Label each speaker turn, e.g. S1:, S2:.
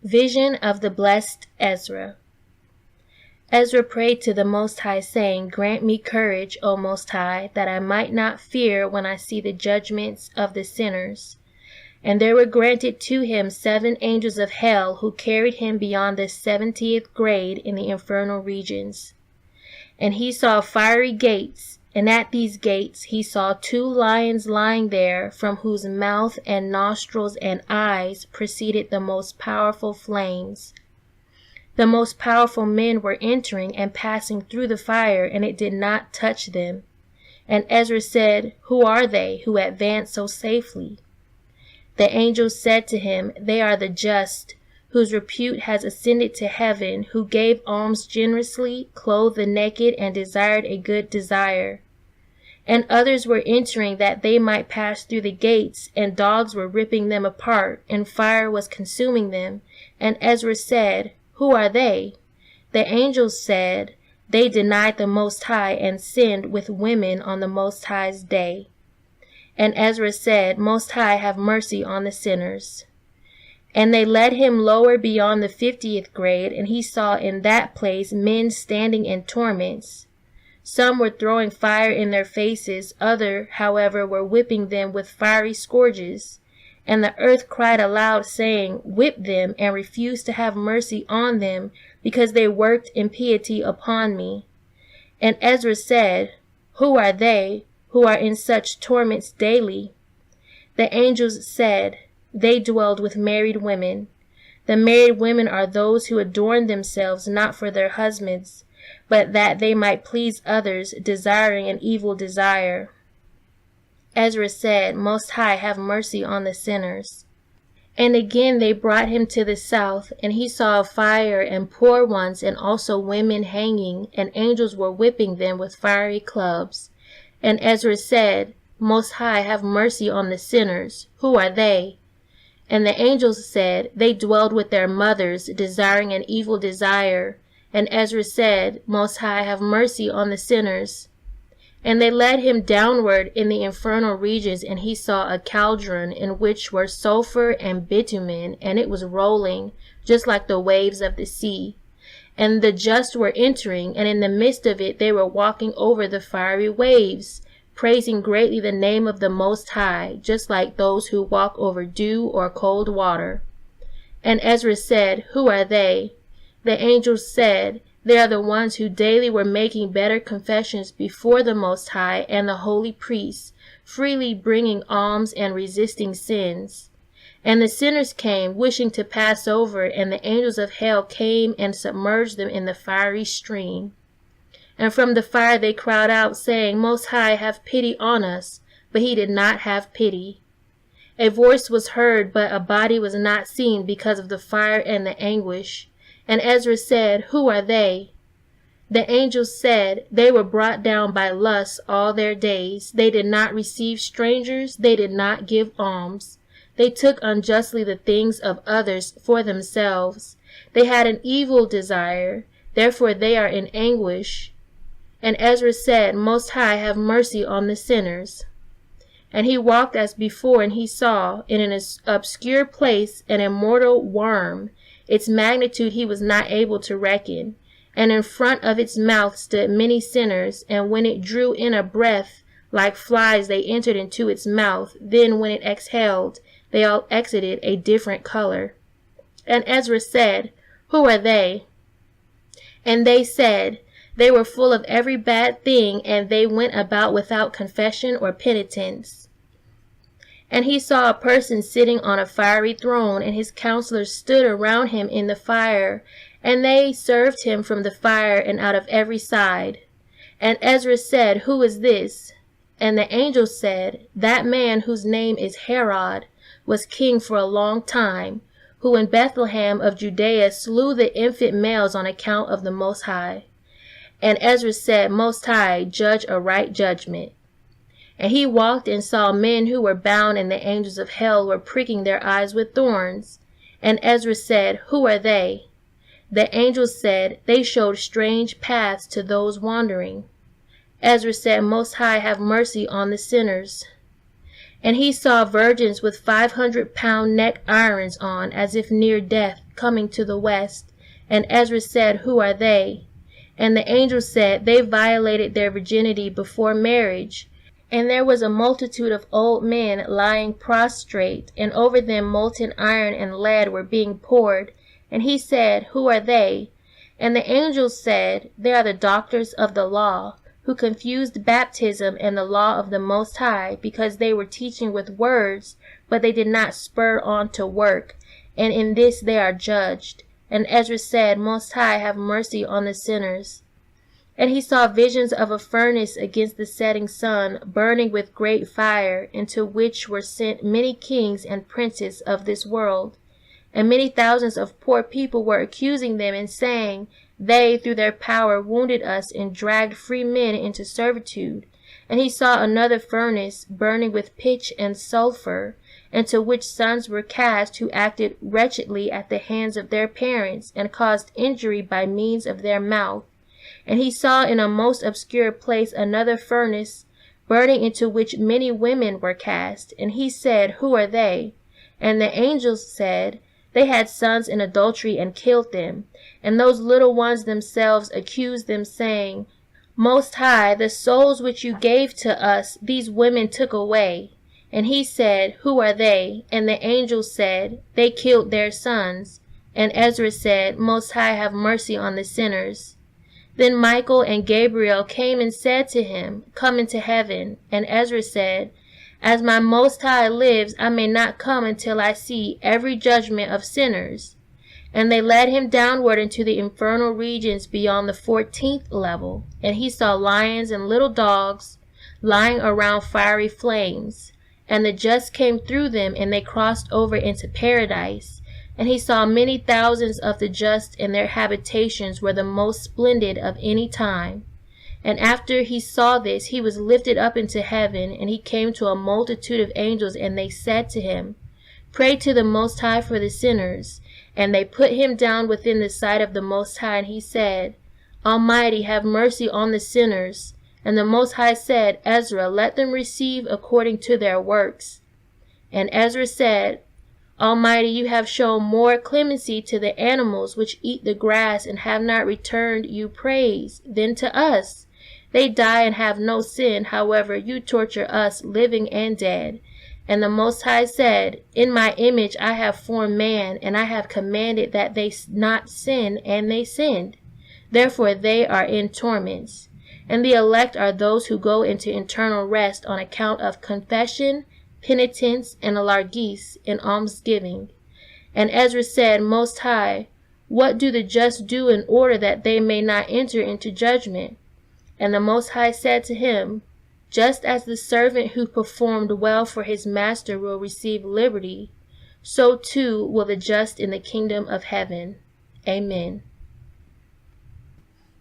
S1: Vision of the blessed Ezra. Ezra prayed to the Most High, saying, "Grant me courage, O Most High, that I might not fear when I see the judgments of the sinners." And there were granted to him 7 angels of hell, who carried him beyond the 70th grade in the infernal regions. And he saw fiery gates, and at these gates he saw 2 lions lying there, from whose mouth and nostrils and eyes proceeded the most powerful flames. The most powerful men were entering and passing through the fire, and it did not touch them. And Ezra said, "Who are they who advance so safely?" The angels said to him, "They are the just, whose repute has ascended to heaven, who gave alms generously, clothed the naked, and desired a good desire." And others were entering that they might pass through the gates, and dogs were ripping them apart, and fire was consuming them. And Ezra said, "Who are they?" The angels said, "They denied the Most High and sinned with women on the Most High's day." And Ezra said, "Most High, have mercy on the sinners." And they led him lower beyond the 50th grade, and he saw in that place men standing in torments. Some were throwing fire in their faces, others, however, were whipping them with fiery scourges. And the earth cried aloud, saying, "Whip them, and refuse to have mercy on them, because they worked impiety upon me." And Ezra said, "Who are they who are in such torments daily?" The angels said, "They dwelled with married women." The married women are those who adorn themselves not for their husbands, but that they might please others, desiring an evil desire. Ezra said, "Most High, have mercy on the sinners." And again they brought him to the south, and he saw fire and poor ones, and also women hanging, and angels were whipping them with fiery clubs. And Ezra said, "Most High, have mercy on the sinners. Who are they?" And the angels said, "They dwelled with their mothers, desiring an evil desire." And Ezra said, "Most High, have mercy on the sinners." And they led him downward in the infernal regions, and he saw a cauldron in which were sulfur and bitumen, and it was rolling, just like the waves of the sea. And the just were entering, and in the midst of it they were walking over the fiery waves, praising greatly the name of the Most High, just like those who walk over dew or cold water. And Ezra said, "Who are they?" The angels said, "They are the ones who daily were making better confessions before the Most High and the holy priests, freely bringing alms and resisting sins." And the sinners came, wishing to pass over, and the angels of hell came and submerged them in the fiery stream. And from the fire they cried out, saying, "Most High, have pity on us." But he did not have pity. A voice was heard, but a body was not seen because of the fire and the anguish. And Ezra said, "Who are they?" The angels said, "They were brought down by lust all their days. They did not receive strangers. They did not give alms. They took unjustly the things of others for themselves. They had an evil desire. Therefore they are in anguish." And Ezra said, "Most High, have mercy on the sinners." And he walked as before, and he saw, in an obscure place, an immortal worm. Its magnitude he was not able to reckon. And in front of its mouth stood many sinners, and when it drew in a breath, like flies they entered into its mouth. Then when it exhaled, they all exited a different color. And Ezra said, "Who are they?" And they said, "They were full of every bad thing, and they went about without confession or penitence." And he saw a person sitting on a fiery throne, and his counselors stood around him in the fire, and they served him from the fire and out of every side. And Ezra said, "Who is this?" And the angel said, "That man whose name is Herod was king for a long time, who in Bethlehem of Judea slew the infant males on account of the Most High." And Ezra said, "Most High, judge a right judgment." And he walked and saw men who were bound, and the angels of hell were pricking their eyes with thorns. And Ezra said, "Who are they?" The angels said, "They showed strange paths to those wandering." Ezra said, "Most High, have mercy on the sinners." And he saw virgins with 500-pound neck irons on, as if near death, coming to the west. And Ezra said, Who are they? And the angel said, They violated their virginity before marriage. And there was a multitude of old men lying prostrate, and over them molten iron and lead were being poured. And he said, Who are they? And the angel said, They are the doctors of the law, who confused baptism and the law of the Most High, because they were teaching with words, but they did not spur on to work, and in this they are judged. And Ezra said, Most High, have mercy on the sinners. And he saw visions of a furnace against the setting sun, burning with great fire, into which were sent many kings and princes of this world. And many thousands of poor people were accusing them and saying, They, through their power, wounded us and dragged free men into servitude. And he saw another furnace, burning with pitch and sulfur, into which sons were cast who acted wretchedly at the hands of their parents, and caused injury by means of their mouth. And he saw in a most obscure place another furnace, burning, into which many women were cast. And he said, Who are they? And the angels said, They had sons in adultery and killed them. And those little ones themselves accused them, saying, Most High, the souls which you gave to us, these women took away. And he said, Who are they? And the angels said, They killed their sons. And Ezra said, Most High, have mercy on the sinners. Then Michael and Gabriel came and said to him, Come into heaven. And Ezra said, As my Most High lives, I may not come until I see every judgment of sinners. And they led him downward into the infernal regions beyond the 14th level. And he saw lions and little dogs lying around fiery flames. And the just came through them, and they crossed over into paradise. And he saw many thousands of the just, and their habitations were the most splendid of any time. And after he saw this, he was lifted up into heaven, and he came to a multitude of angels, and they said to him, Pray to the Most High for the sinners. And they put him down within the sight of the Most High, and he said, Almighty, have mercy on the sinners. And the Most High said, Ezra, let them receive according to their works. And Ezra said, Almighty, you have shown more clemency to the animals which eat the grass, and have not returned you praise, than to us. They die and have no sin, however you torture us, living and dead. And the Most High said, In my image I have formed man, and I have commanded that they not sin, and they sinned. Therefore they are in torments. And the elect are those who go into eternal rest on account of confession, penitence, and largesse in almsgiving. And Ezra said, Most High, what do the just do in order that they may not enter into judgment? And the Most High said to him, Just as the servant who performed well for his master will receive liberty, so too will the just in the kingdom of heaven. Amen.